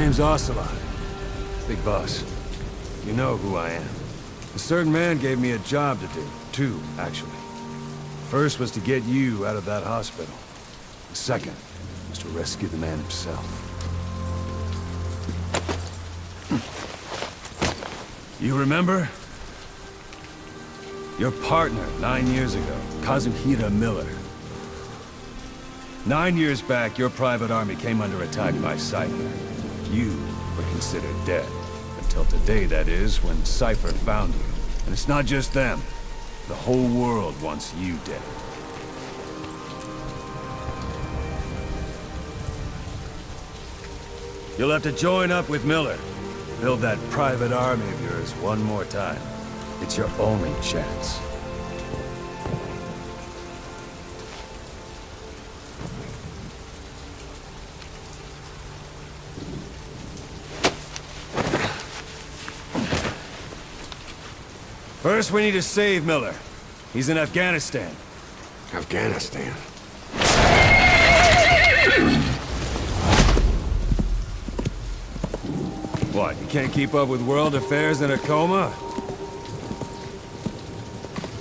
name's Ocelot. Big boss. You know who I am. A certain man gave me a job to do. Two, actually. First was to get you out of that hospital. The second was to rescue the man himself. You remember? Your partner 9 years ago, Kazuhira Miller. 9 years back, your private army came under attack by Cypher. You were considered dead. Until today, that is, when Cypher found you. And it's not just them. The whole world wants you dead. You'll have to join up with Miller. Build that private army of yours one more time. It's your only chance. First, we need to save Miller. He's in Afghanistan. Afghanistan? What, you can't keep up with world affairs in a coma?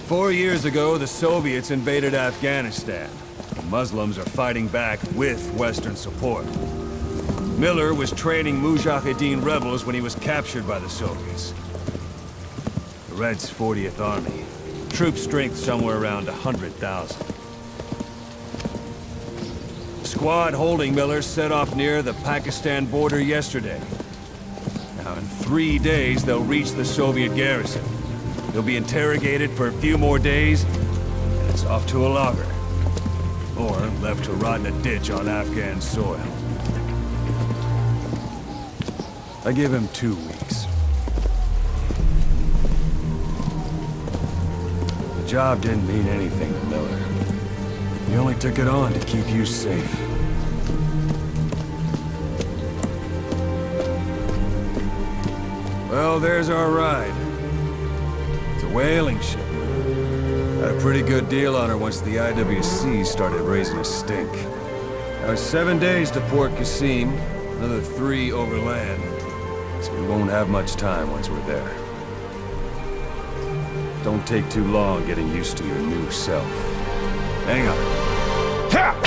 4 years ago, the Soviets invaded Afghanistan. The Muslims are fighting back with Western support. Miller was training Mujahideen rebels when he was captured by the Soviets. The Reds' 40th Army. Troop strength somewhere around 100,000. The squad holding Miller set off near the Pakistan border yesterday. Now, in 3 days, they'll reach the Soviet garrison. They'll be interrogated for a few more days, and it's off to a lager. Or left to rot in a ditch on Afghan soil. I give him 2 weeks. The job didn't mean anything to Miller. He only took it on to keep you safe. Well, there's our ride. It's a whaling ship. Had a pretty good deal on her once the IWC started raising a stink. Now it's 7 days to Port Qasim, another 3 overland. So we won't have much time once we're there. Don't take too long getting used to your new self. Hang on. Ha!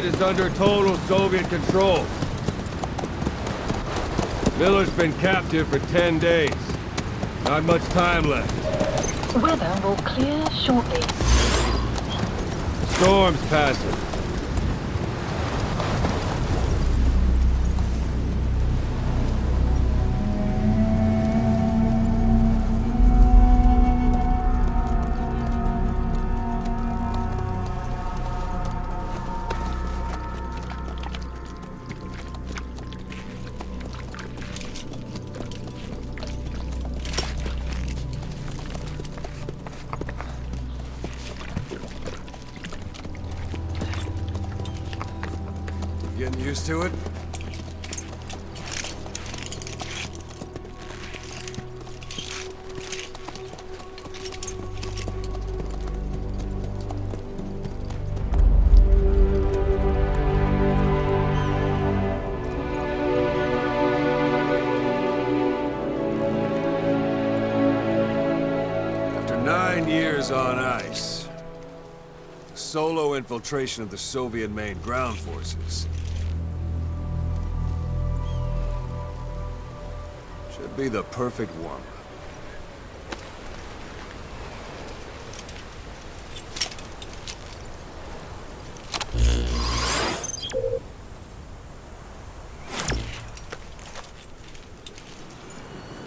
side is under total Soviet control. Miller's been captive for 10 days. Not much time left. Weather will clear shortly. Storm's passing. Getting used to it? After 9 years on ice, solo infiltration of the Soviet main ground forces should be the perfect warm-up.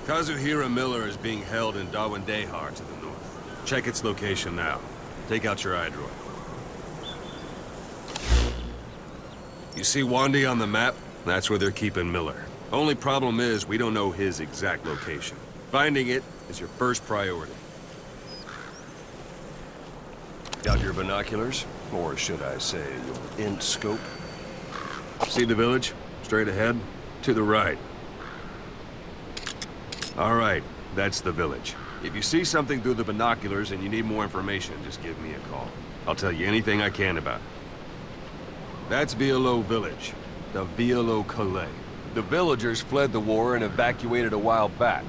Kazuhira Miller is being held in Dawandehar to the north. Check its location now. Take out your iDroid. You see Wandy on the map? That's where they're keeping Miller. Only problem is, we don't know his exact location. Finding it is your first priority. Got your binoculars? Or should I say, your int scope? See the village? Straight ahead? To the right. All right, that's the village. If you see something through the binoculars and you need more information, just give me a call. I'll tell you anything I can about it. That's Violo Village, the Violo Calais. The villagers fled the war and evacuated a while back.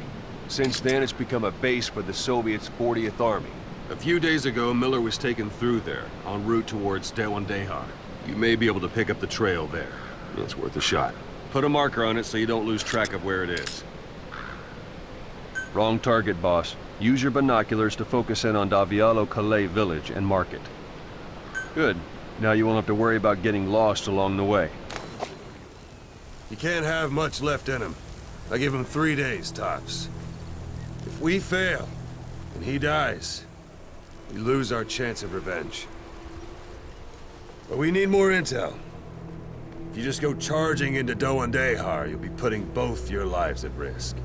Since then, it's become a base for the Soviets' 40th Army. A few days ago, Miller was taken through there, en route towards Dawandehar. You may be able to pick up the trail there. It's worth a shot. Put a marker on it so you don't lose track of where it is. Wrong target, boss. Use your binoculars to focus in on Violo Calais village and mark it. Good. Now you won't have to worry about getting lost along the way. You can't have much left in him. I give him 3 days, tops. If we fail, and he dies, we lose our chance of revenge. But we need more intel. If you just go charging into Dawandehar, you'll be putting both your lives at risk.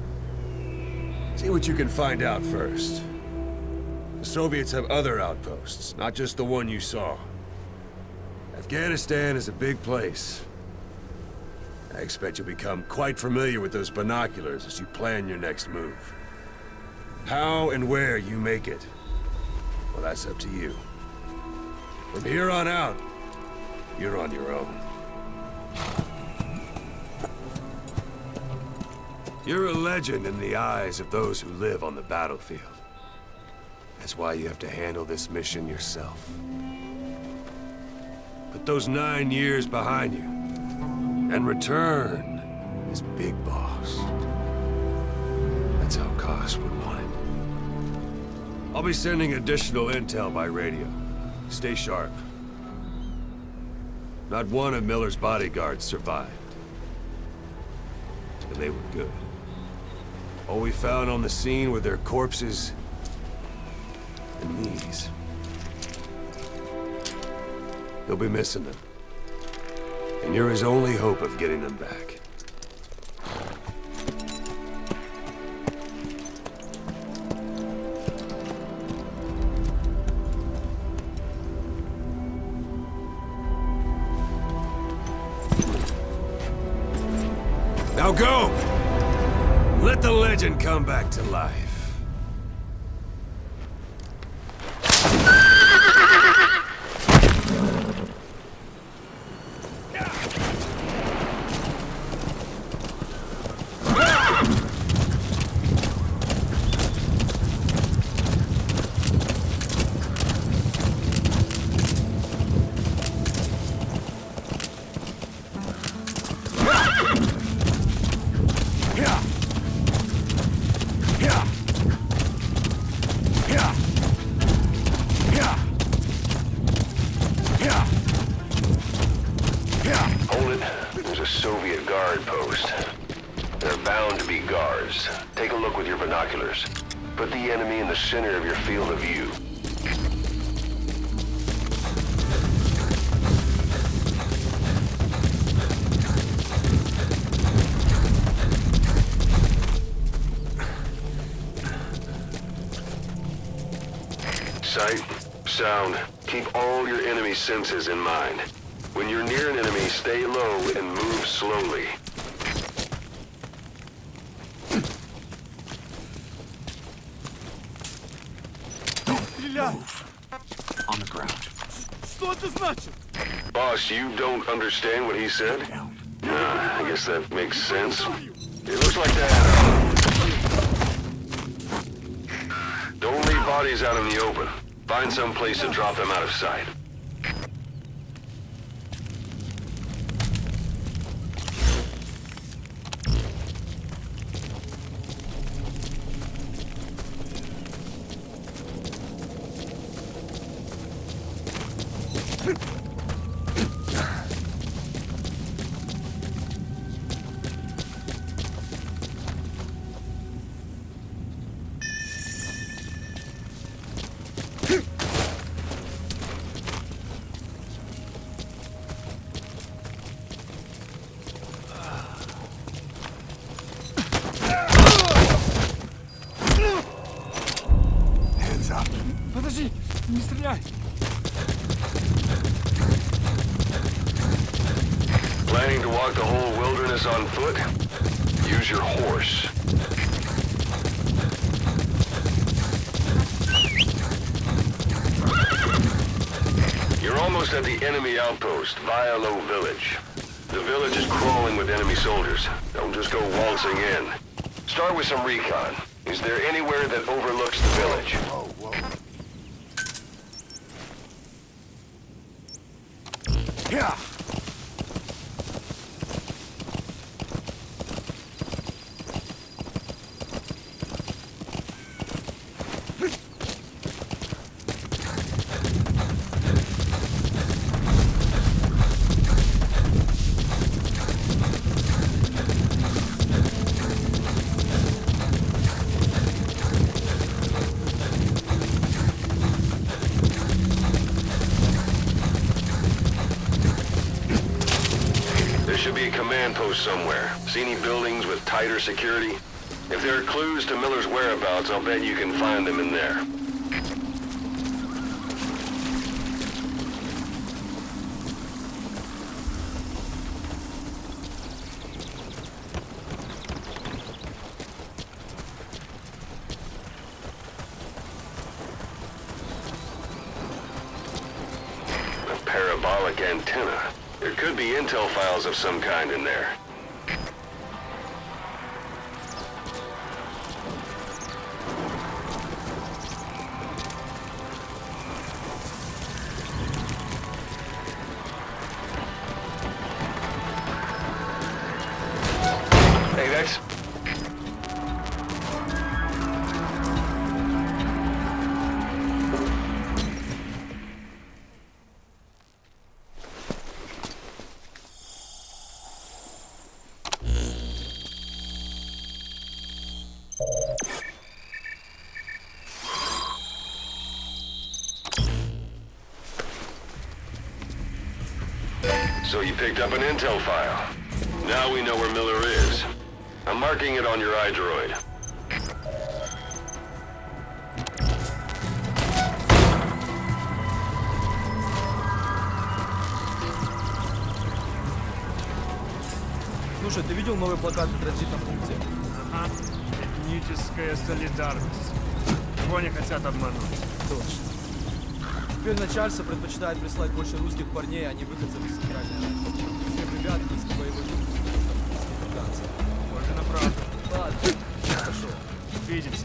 See what you can find out first. The Soviets have other outposts, not just the one you saw. Afghanistan is a big place. I expect you'll become quite familiar with those binoculars as you plan your next move. How and where you make it, well, that's up to you. From here on out, you're on your own. You're a legend in the eyes of those who live on the battlefield. That's why you have to handle this mission yourself. Put those 9 years behind you, and return as Big Boss. That's how Koss would want it. I'll be sending additional intel by radio. Stay sharp. Not one of Miller's bodyguards survived. And they were good. All we found on the scene were their corpses and knees. He'll be missing them. And you're his only hope of getting them back. Now go! Let the legend come back to life. others. Put the enemy in the center of your field of view. Sight, sound, keep all your enemy senses in mind. When you're near an enemy, stay low and move slowly. On the ground. Boss, you don't understand what he said? I guess that makes sense. It looks like that. Don't leave bodies out in the open. Find some place to drop them out of sight. Подожди, не стреляй! Planning to walk the whole wilderness on foot? Use your horse. You're almost at the enemy outpost, Vialo Village. The village is crawling with enemy soldiers. Don't just go waltzing in. Start with some recon. Is there anywhere that overlooks the village? Yeah. Should be a command post somewhere. See any buildings with tighter security? If there are clues to Miller's whereabouts, I'll bet you can find them in there. A parabolic antenna. There could be intel files of some kind in there. Hey, that's... So you picked up an intel file. Now we know where Miller is. I'm marking it on your iDroid. Слушай, ты видел новый плакат в транзитном пункте? Ага. Этническая солидарность. Кого они хотят обмануть? Точно. Теперь начальство предпочитает прислать больше русских парней, а не выходцев из Центральной Азии. Всем ребят из боевой афганцев. Похоже на правду. Ладно, я пошел. Видимся.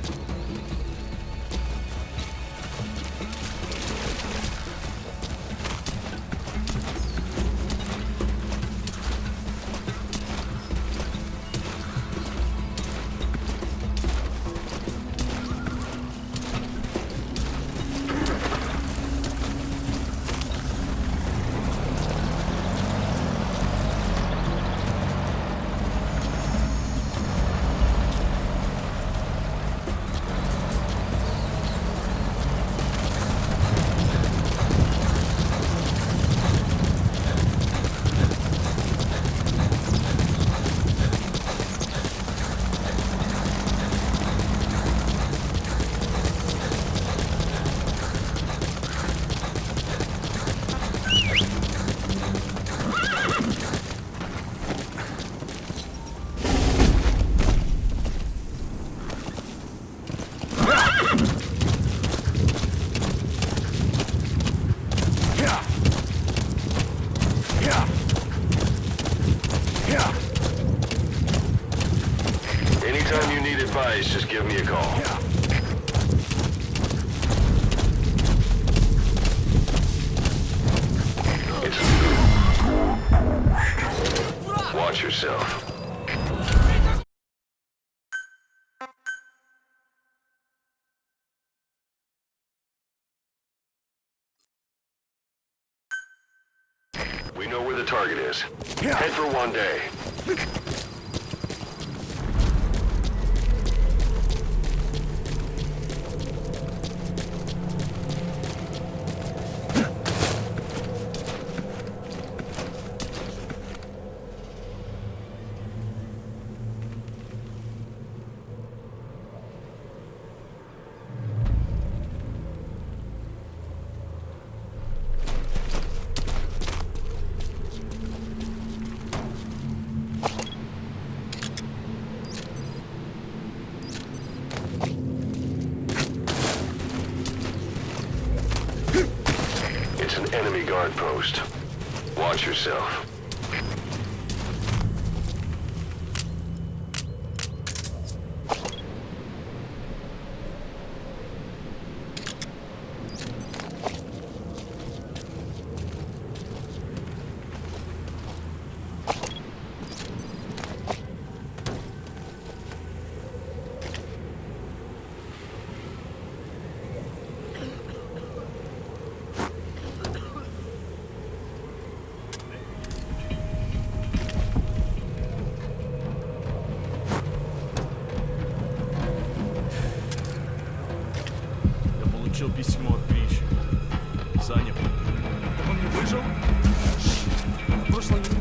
We know where the target is. Head for 1 day. It's an enemy guard post. Watch yourself. Я получил письмо от Гриши. Занят. Он не выжил? Прошлой минуты.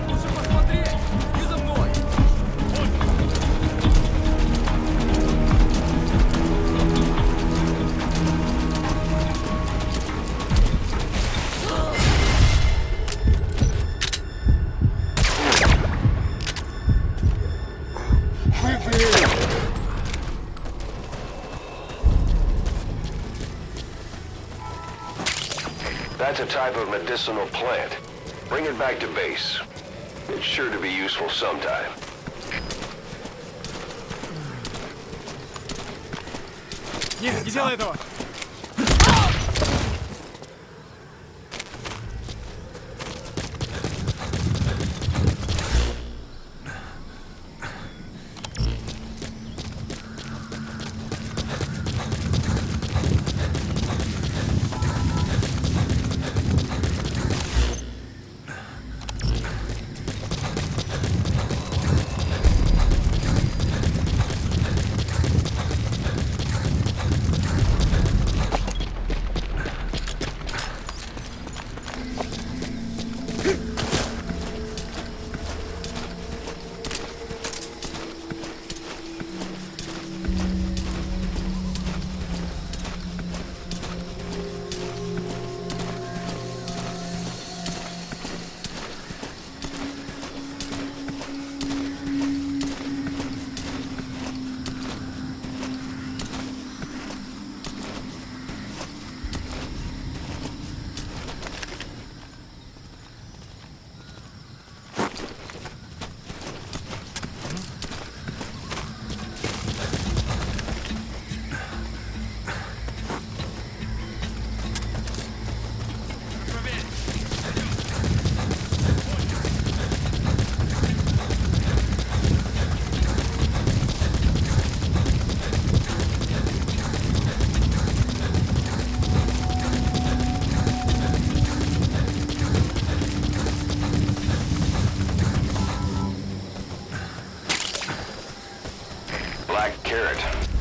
Лучше посмотреть! Не за мной! That's a type of medicinal plant. Bring it back to base. It's sure to be useful sometime. Нет, не делай этого!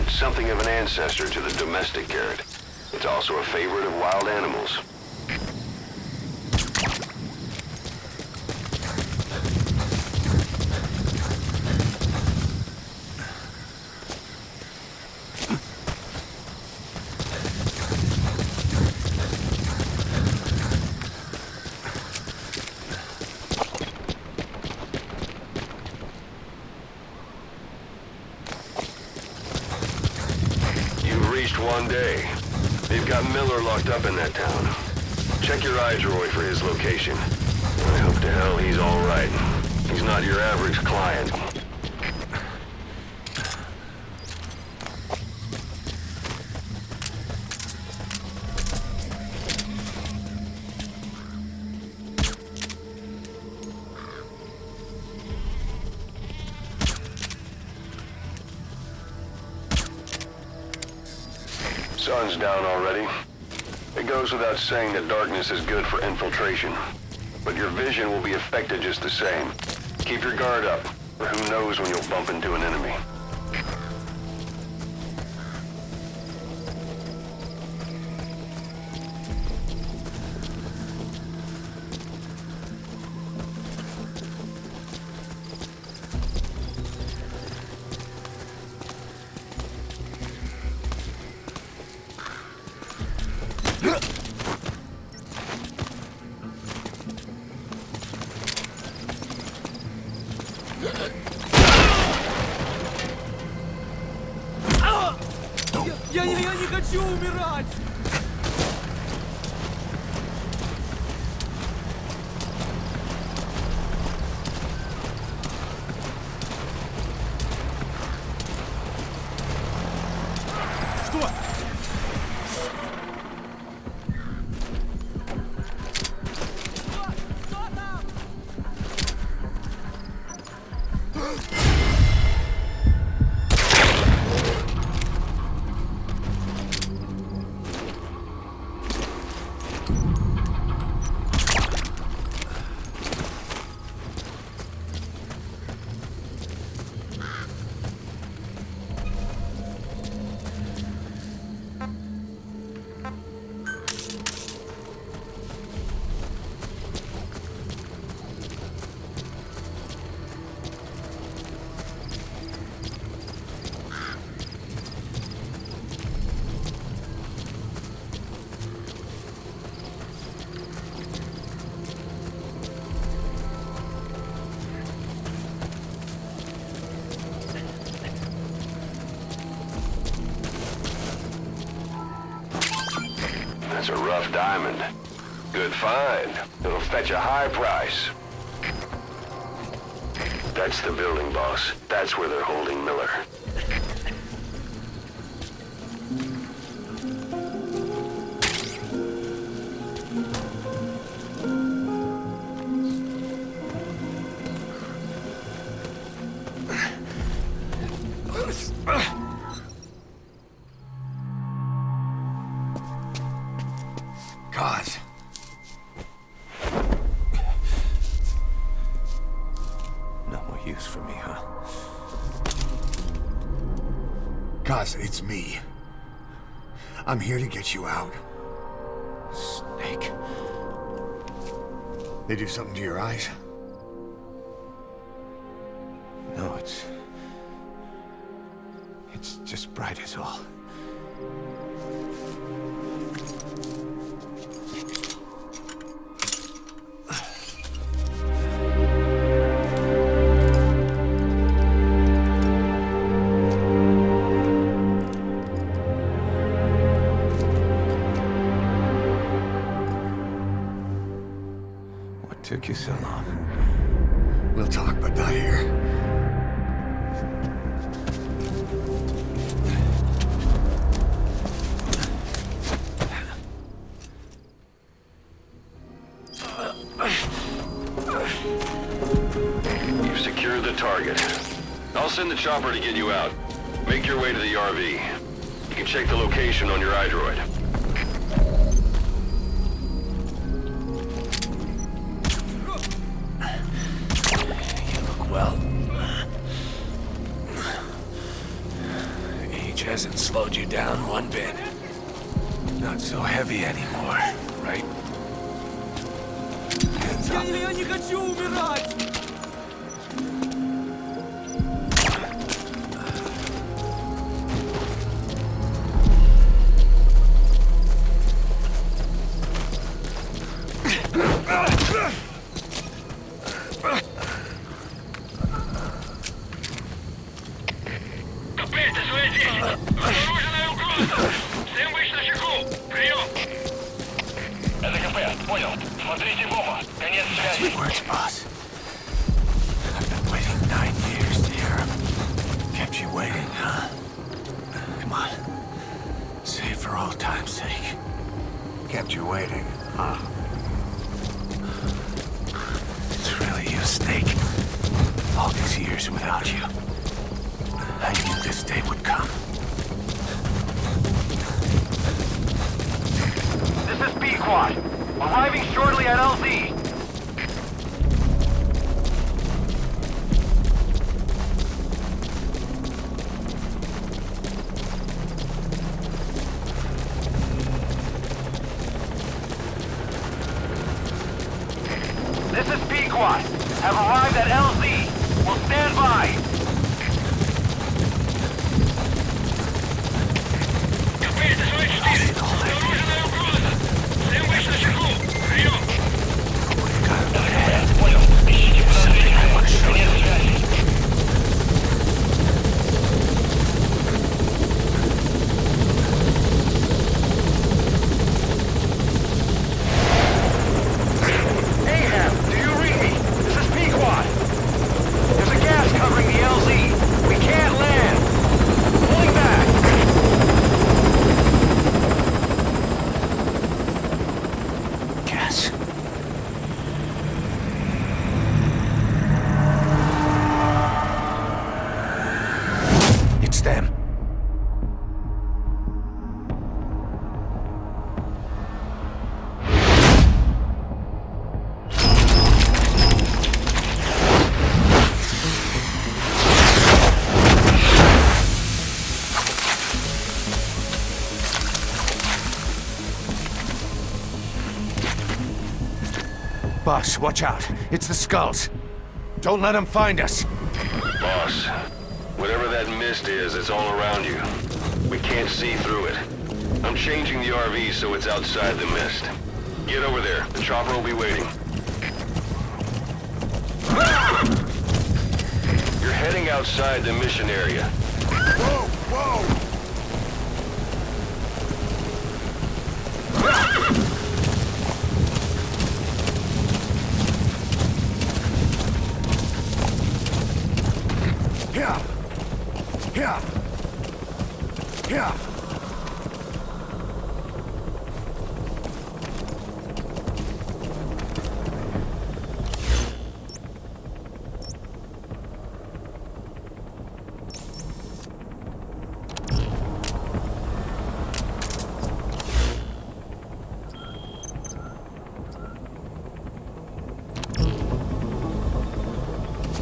Something of an ancestor to the domestic carrot. It's also a favorite of wild animals. Reached 1 day. They've got Miller locked up in that town. Check your iDroid for his location. I hope to hell he's all right. He's not your average client. Sun's down already. It goes without saying that darkness is good for infiltration. But your vision will be affected just the same. Keep your guard up, or who knows when you'll bump into an enemy. Я не хочу умирать! Что? Кто там? That's a rough diamond. Good find. It'll fetch a high price. That's the building, boss. That's where they're holding Miller. God. No more use for me, huh? Cause it's me. I'm here to get you out. Snake. They do something to your eyes? No, it's just bright as all. What took you so long? We'll talk, but not here. You've secured the target. I'll send the chopper to get you out. Make your way to the RV. You can check the location on your iDroid. You look well. Age hasn't slowed you down one bit. Not so heavy anymore, right? Hands up. Я не хочу умирать! Капель, ты свои здесь! Обнаруженная угроза! Всем быть начеку! Прием! Это КП, понял. Смотрите в оба. Конец связи. Words, boss. I've been waiting 9 years to hear him. Kept you waiting, huh? Come on. Say it for old time's sake. Kept you waiting, huh? It's really you, Snake. All these years without you. I knew this day would come. Squad. Arriving shortly at LZ. This is Pequot. Have arrived at LZ. Will stand by. Boss, watch out. It's the skulls. Don't let them find us. Boss, whatever that mist is, it's all around you. We can't see through it. I'm changing the RV so it's outside the mist. Get over there. The chopper will be waiting. You're heading outside the mission area. Whoa, whoa! Yeah. Yeah. Yeah.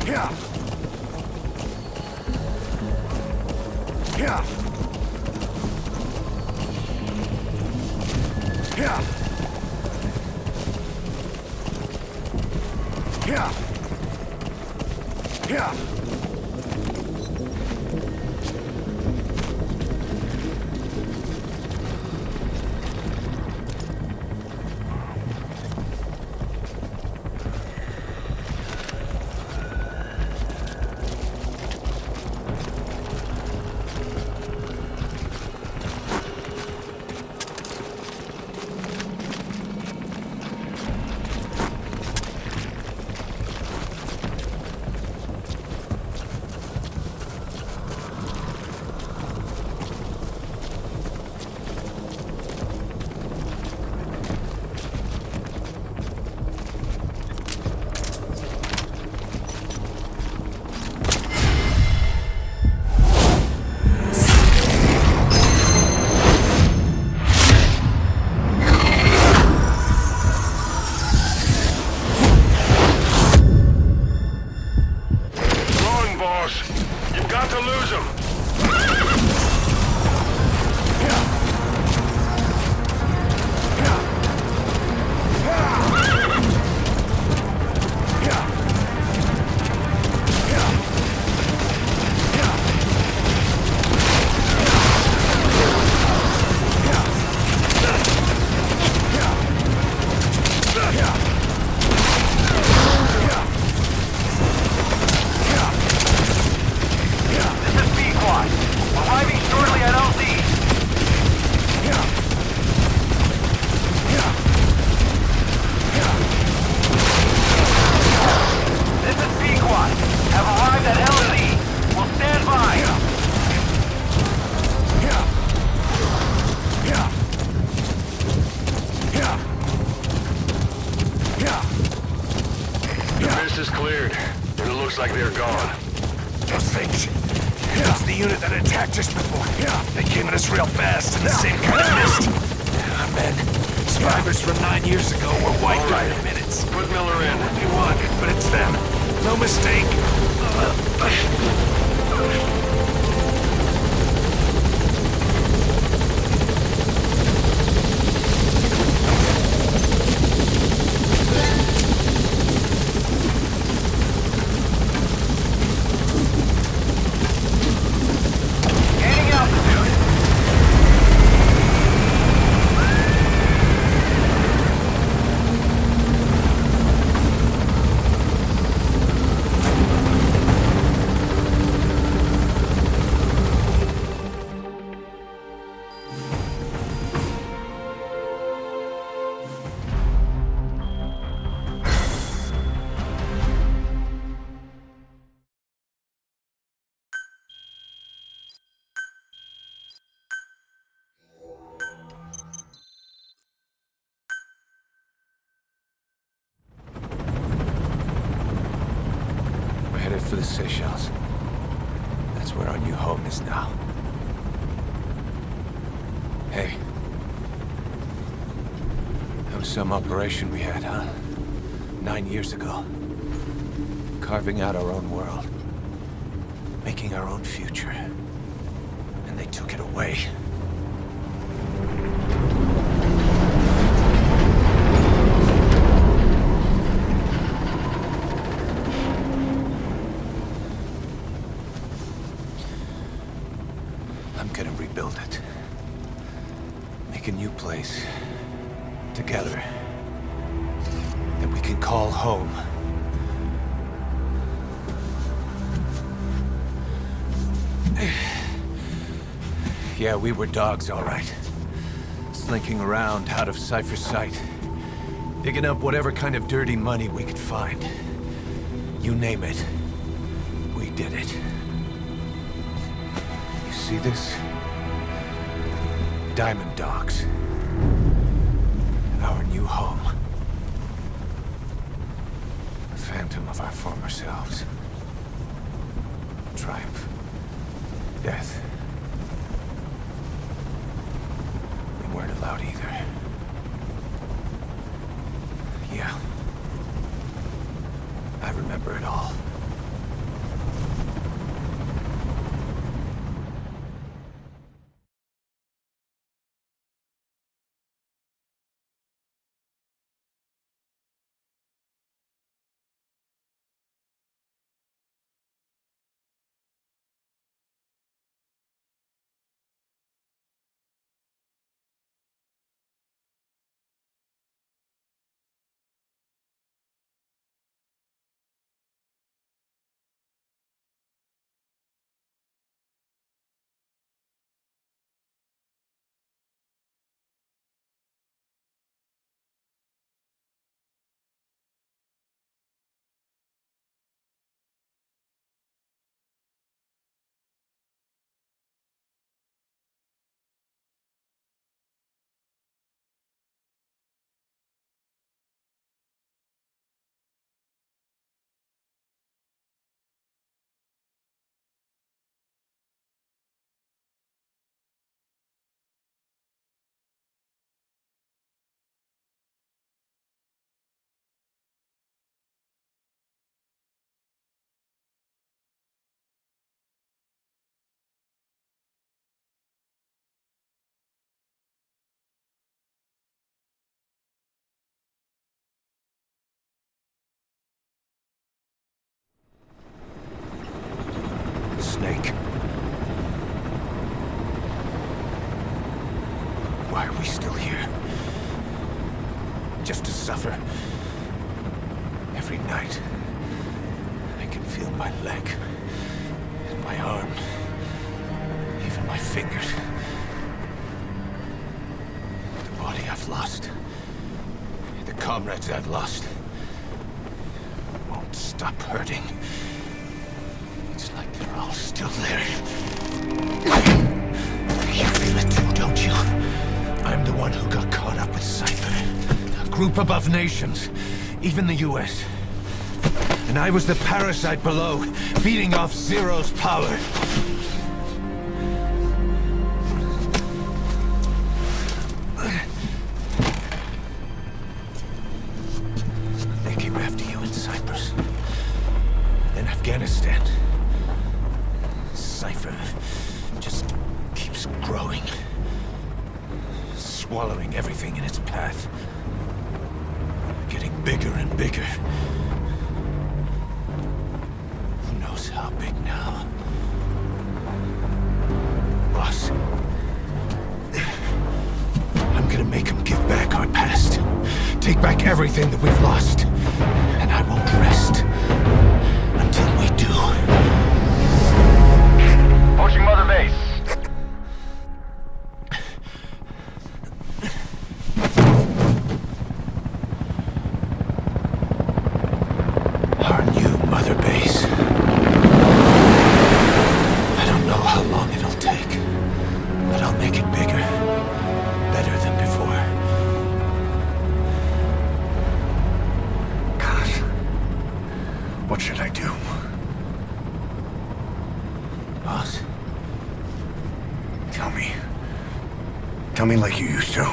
Yeah. Yeah. Yeah. Yeah. Yeah. You've got to lose him. Is cleared, and it looks like they're gone. Those things. That's the unit that attacked us before. They came at us real fast in the same kind of mist. Our men Survivors from 9 years ago were wiped out in minutes. Put Miller in. You want, but it's them. No mistake. Gaining altitude. We're headed for the Seychelles. That's where our new home is now. Hey. That was some operation we had, huh? 9 years ago. Carving out our own world. Making our own future. And they took it away. I'm gonna rebuild it. Make a new place. Together. That we can call home. Yeah, we were dogs, all right. Slinking around out of Cypher's sight. Digging up whatever kind of dirty money we could find. You name it. We did it. You see this? Diamond Dogs. Our new home. A phantom of our former selves. Triumph. Death. We weren't allowed either. Yeah. I remember it all. Snake. Why are we still here? Just to suffer. Every night, I can feel my leg, and my arm, even my fingers. The body I've lost, the comrades I've lost, won't stop hurting. It's like they're all still there. You feel it too, don't you? I'm the one who got caught up with Cypher. A group above nations, even the US. And I was the parasite below, feeding off Zero's power. swallowing everything in its path. Getting bigger and bigger. Who knows how big now? Boss. I'm gonna make them give back our past. Take back everything that we've lost. And I won't rest until we do. Approaching Mother Base. Our new Mother Base. I don't know how long it'll take, but I'll make it bigger. Better than before. Gosh. What should I do? Boss? Tell me. Tell me like you used to.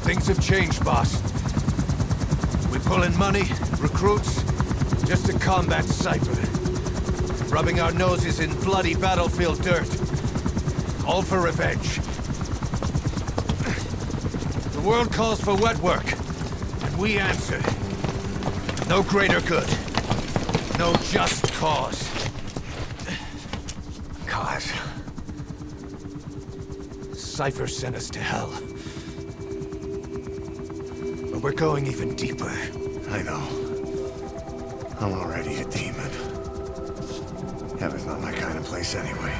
Things have changed, boss. We pull in money, recruits, just to combat Cypher. Rubbing our noses in bloody battlefield dirt. All for revenge. The world calls for wet work, and we answer. No greater good. No just cause. Cause. Cypher sent us to hell. But we're going even deeper. I know. I'm already a demon. Heaven's not my kind of place anyway.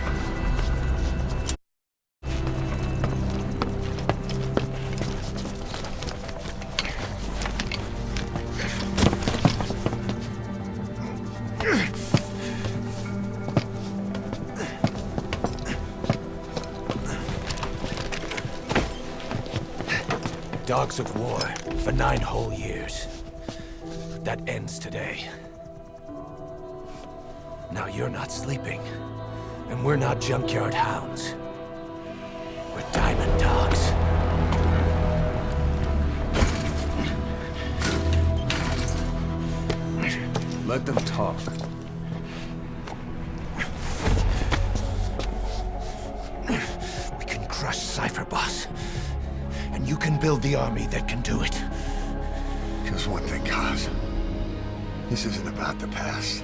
Dogs of war for 9 whole years. That ends today. Now you're not sleeping, and we're not junkyard hounds. We're diamond dogs. Let them talk. We can crush Cypher, boss. And you can build the army that can do it. Just one thing, Kaz. This isn't about the past.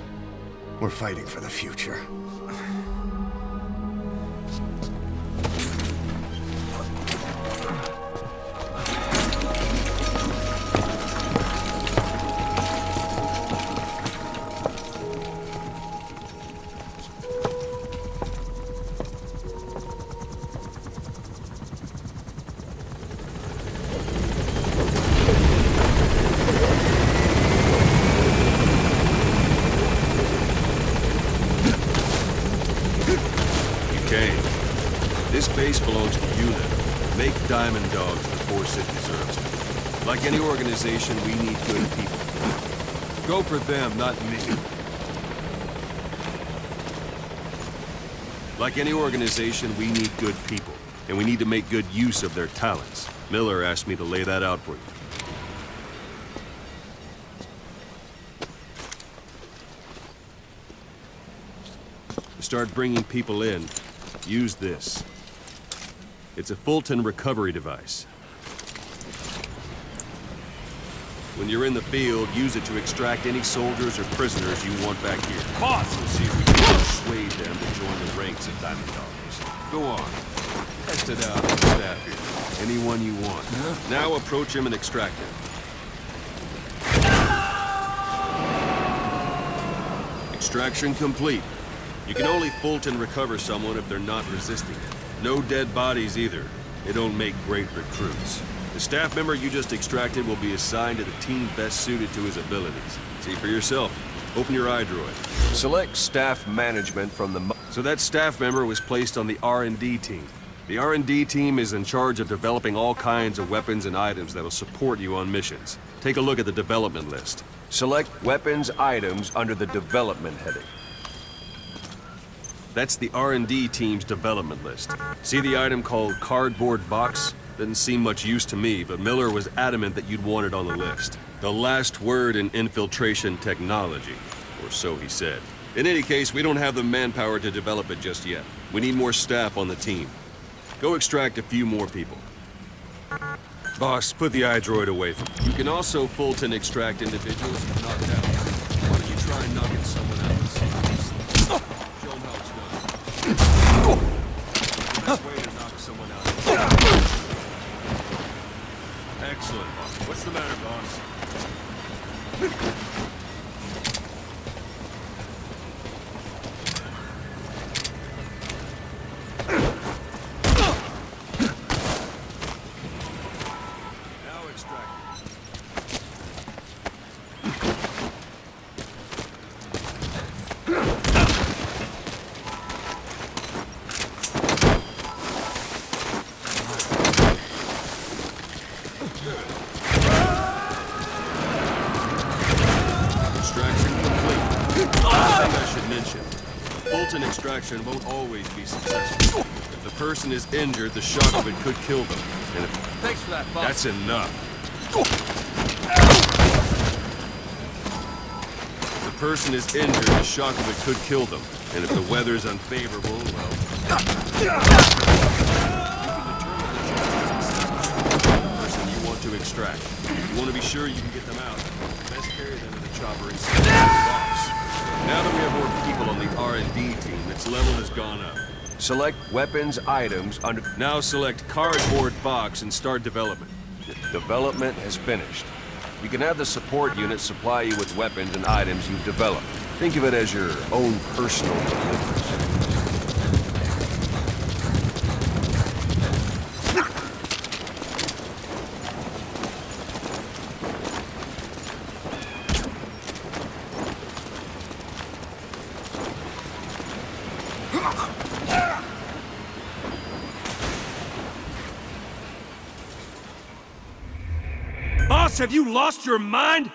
We're fighting for the future. This base belongs to you now. Make Diamond Dogs the force it deserves. Like any organization, we need good people. Go for them, not me. Like any organization, we need good people. And we need to make good use of their talents. Miller asked me to lay that out for you. To start bringing people in, use this. It's a Fulton recovery device. When you're in the field, use it to extract any soldiers or prisoners you want back here. Boss! We'll see if we can persuade them to join the ranks of Diamond Dogs. Go on. Test it out. Staff here. Anyone you want. Now approach him and extract him. Extraction complete. You can only Fulton recover someone if they're not resisting it. No dead bodies either. They don't make great recruits. The staff member you just extracted will be assigned to the team best suited to his abilities. See for yourself. Open your iDroid. Select staff management from the... So that staff member was placed on the R&D team. The R&D team is in charge of developing all kinds of weapons and items that'll support you on missions. Take a look at the development list. Select weapons items under the development heading. That's the R&D team's development list. See the item called cardboard box? Didn't seem much use to me, but Miller was adamant that you'd want it on the list. The last word in infiltration technology, or so he said. In any case, we don't have the manpower to develop it just yet. We need more staff on the team. Go extract a few more people. Boss, put the iDroid away from me. You can also Fulton extract individuals you've knocked out. Why don't you try knocking someone out? Show them how it's done. The best way to knock someone out. Excellent. What's the matter, boss? Now extract. Fulton extraction won't always be successful. If the person is injured, the shock of it could kill them. And if... Thanks for that, boss. That's enough. If the person is injured, the shock of it could kill them. And if the weather's unfavorable, well... You can determine the person you want to extract. You want to be sure you can get them out. Best carry them to the chopper instead of the box. Now that we have more people on the R&D team, its level has gone up. Select weapons items under... Now select cardboard box and start development. Development has finished. You can have the support unit supply you with weapons and items you've developed. Think of it as your own personal deliverance. Boss, have you lost your mind?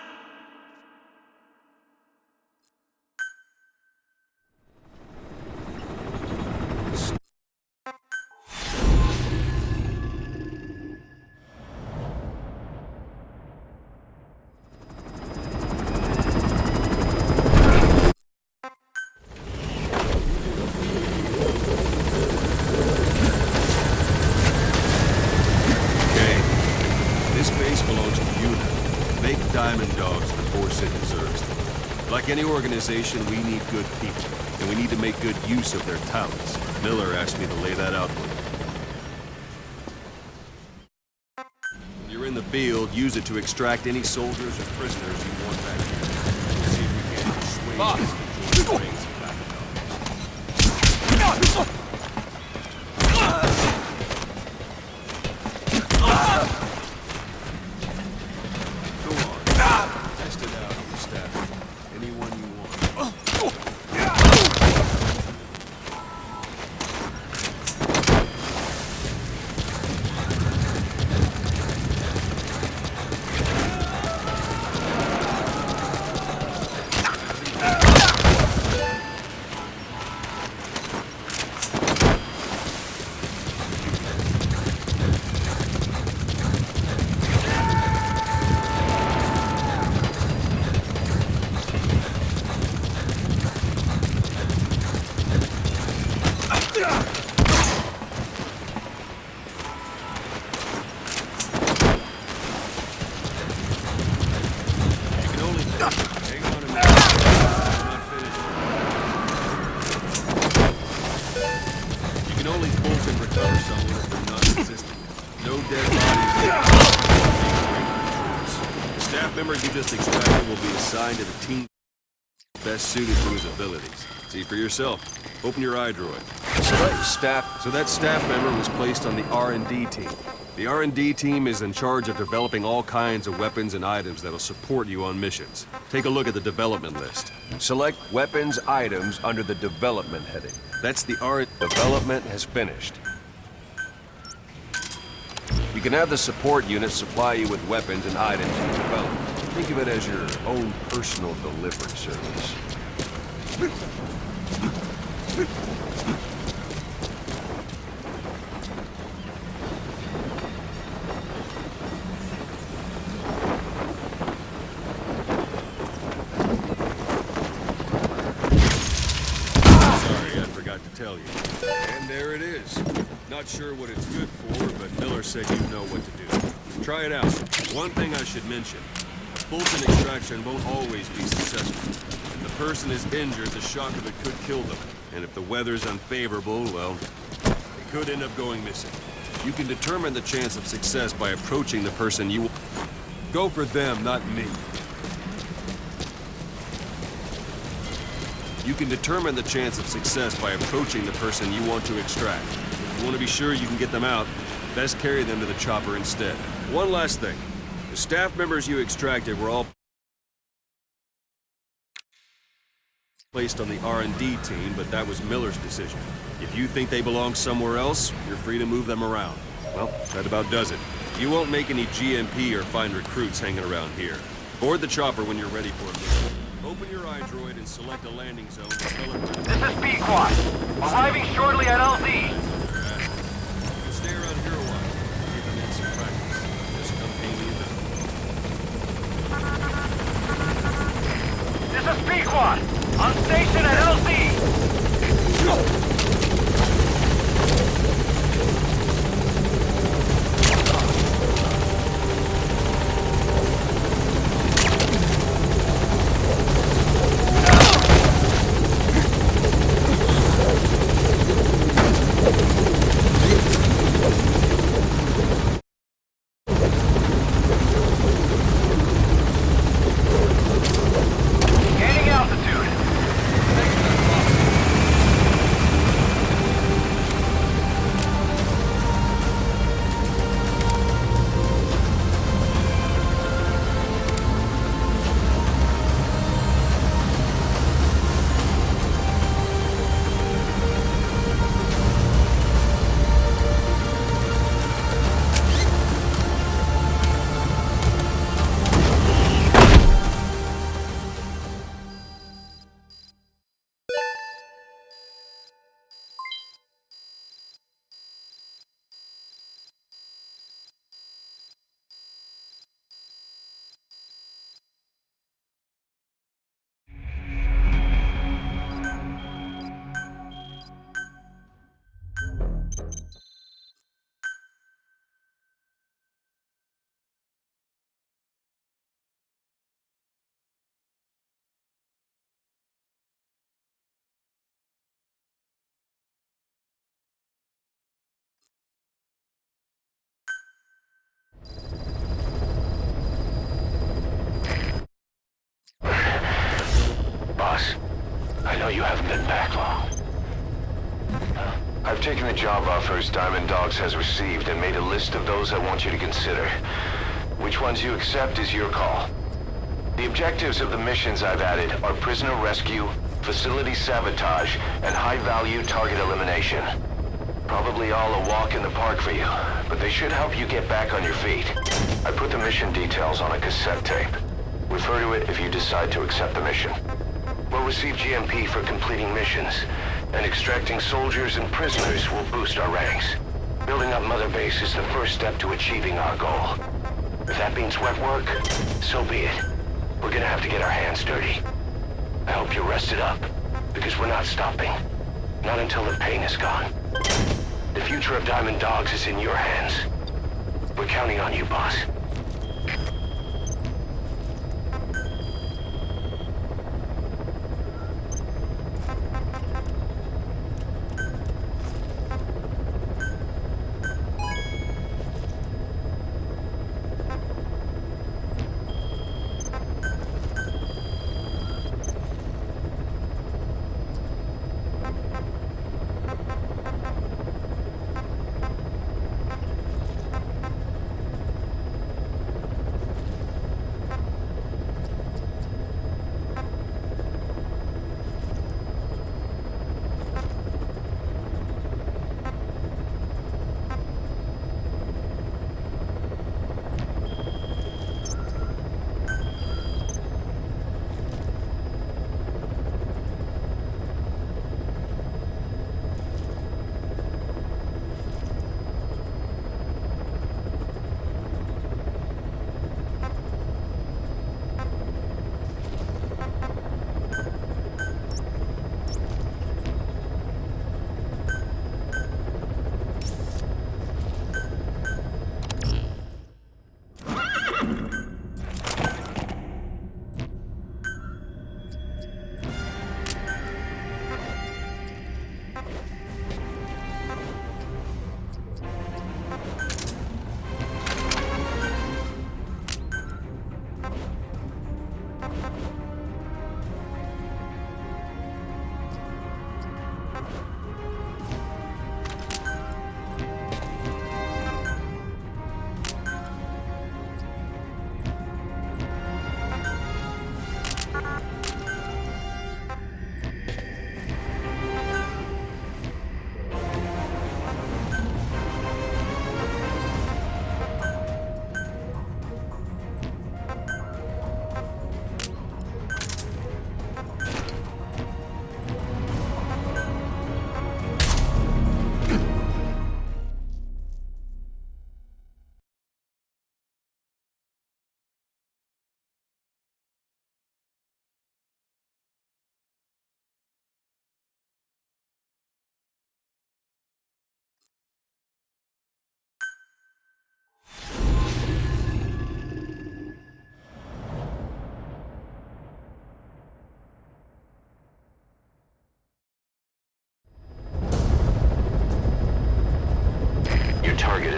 Diamond Dogs the force it deserves. Like any organization, we need good people, and we need to make good use of their talents. Miller asked me to lay that out for you. When you're in the field, use it to extract any soldiers or prisoners you want back here. See if we can persuade them to join the ranks of Diamond Dogs. Test it out on the staff. Anyone you want. Member you just extracted will be assigned to the team best suited to his abilities. See for yourself. Open your iDroid. Select staff. So that staff member was placed on the R&D team. The R&D team is in charge of developing all kinds of weapons and items that'll support you on missions. Take a look at the development list. Select weapons items under the development heading. That's the R... Development has finished. You can have the support unit supply you with weapons and items you develop. Think of it as your own personal delivery service. Tell you. And there it is. Not sure what it's good for, but Miller said you know what to do. Try it out. One thing I should mention. Fulton extraction won't always be successful. If the person is injured, the shock of it could kill them. And if the weather's unfavorable, well, they could end up going missing. You can determine the chance of success by approaching the person you... Go for them, not me. You can determine the chance of success by approaching the person you want to extract. If you want to be sure you can get them out, best carry them to the chopper instead. One last thing. The staff members you extracted were all placed on the R&D team, but that was Miller's decision. If you think they belong somewhere else, you're free to move them around. Well, that about does it. You won't make any GMP or find recruits hanging around here. Board the chopper when you're ready for it. Open your iDroid and select a landing zone. This is Pequot. Arriving shortly at LZ. You can stay around here a while. Give them in some practice. Just come pay me a visit. This is Pequot. On station at LZ. I know you haven't been back long. I've taken the job offers Diamond Dogs has received and made a list of those I want you to consider. Which ones you accept is your call. The objectives of the missions I've added are prisoner rescue, facility sabotage, and high-value target elimination. Probably all a walk in the park for you, but they should help you get back on your feet. I put the mission details on a cassette tape. Refer to it if you decide to accept the mission. We'll receive GMP for completing missions, and extracting soldiers and prisoners will boost our ranks. Building up Mother Base is the first step to achieving our goal. If that means wet work, so be it. We're gonna have to get our hands dirty. I hope you're rested up, because we're not stopping. Not until the pain is gone. The future of Diamond Dogs is in your hands. We're counting on you, boss.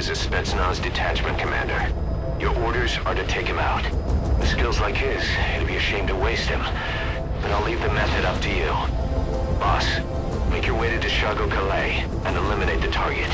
is a Spetsnaz detachment commander. Your orders are to take him out. With skills like his, it'd be a shame to waste him. But I'll leave the method up to you. Boss, make your way to Deshago Calais and eliminate the target.